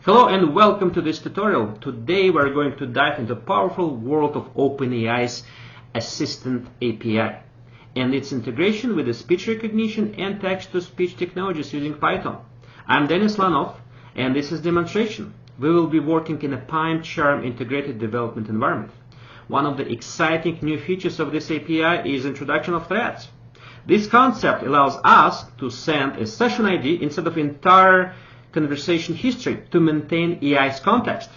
Hello and welcome to this tutorial. Today we're going to dive into the powerful world of OpenAI's Assistant API and its integration with the speech recognition and text-to-speech technologies using Python. I'm Denis Lanov and this is demonstration. We will be working in a PyCharm integrated development environment. One of the exciting new features of this API is introduction of threads. This concept allows us to send a session ID instead of entire conversation history to maintain AI's context.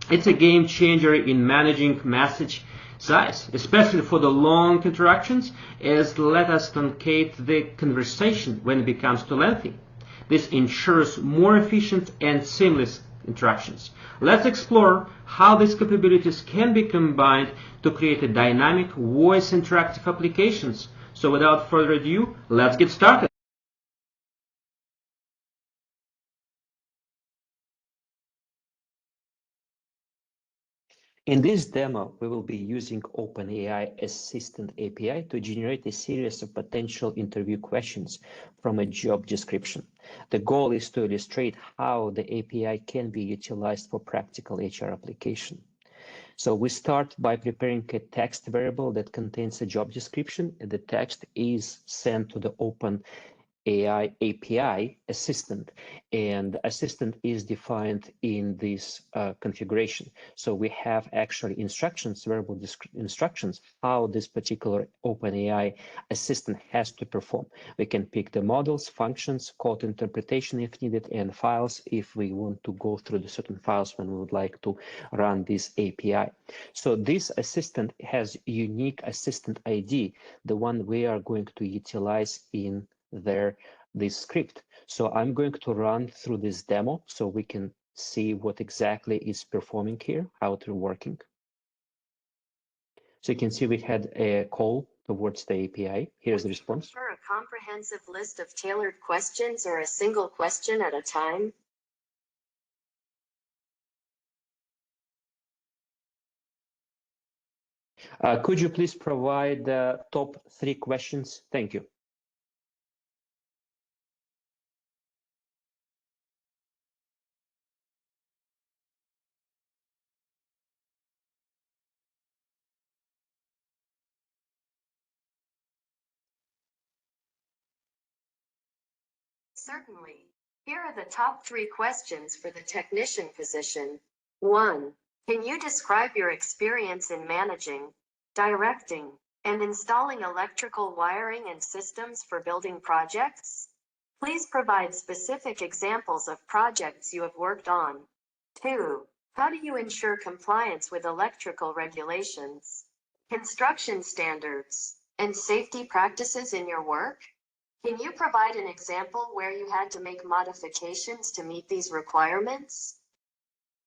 It's a game changer in managing message size, especially for the long interactions, as let us truncate the conversation when it becomes too lengthy. This ensures more efficient and seamless interactions. Let's explore how these capabilities can be combined to create a dynamic voice interactive applications. So without further ado, let's get started. In this demo, we will be using OpenAI Assistant API to generate a series of potential interview questions from a job description. The goal is to illustrate how the API can be utilized for practical HR application. So we start by preparing a text variable that contains a job description, and the text is sent to the OpenAI API assistant, and assistant is defined in this configuration. So we have actually instructions, variable instructions, how this particular OpenAI assistant has to perform. We can pick the models, functions, code interpretation if needed, and files if we want to go through the certain files when we would like to run this API. So this assistant has unique assistant ID, the one we are going to utilize in this script. So I'm going to run through this demo so we can see what exactly is performing here, how it's working. So you can see we had a call towards the API. Here's the response. For a comprehensive list of tailored questions or a single question at a time? Could you please provide the top 3 questions? Thank you. Certainly. Here are the top 3 questions for the technician position. 1. Can you describe your experience in managing, directing, and installing electrical wiring and systems for building projects? Please provide specific examples of projects you have worked on. 2. How do you ensure compliance with electrical regulations, construction standards, and safety practices in your work? Can you provide an example where you had to make modifications to meet these requirements?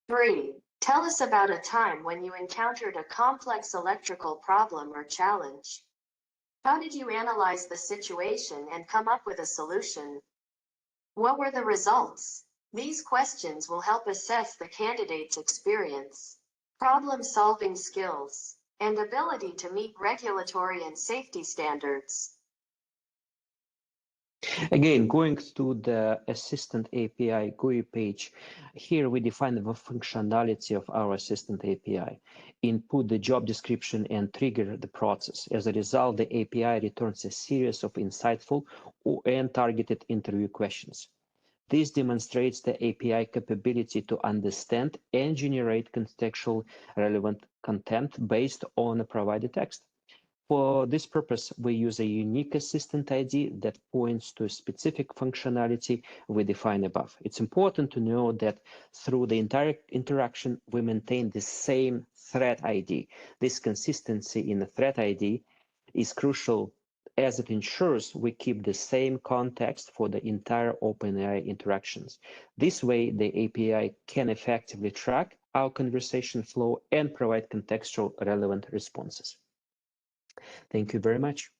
3. Tell us about a time when you encountered a complex electrical problem or challenge. How did you analyze the situation and come up with a solution? What were the results? These questions will help assess the candidate's experience, problem-solving skills, and ability to meet regulatory and safety standards. Again, going to the Assistant API GUI page, here we define the functionality of our Assistant API, input the job description and trigger the process. As a result, the API returns a series of insightful and targeted interview questions. This demonstrates the API capability to understand and generate contextual relevant content based on a provided text. For this purpose, we use a unique assistant ID that points to a specific functionality we define above. It's important to know that through the entire interaction, we maintain the same thread ID. This consistency in the thread ID is crucial as it ensures we keep the same context for the entire OpenAI interactions. This way, the API can effectively track our conversation flow and provide contextual relevant responses. Thank you very much.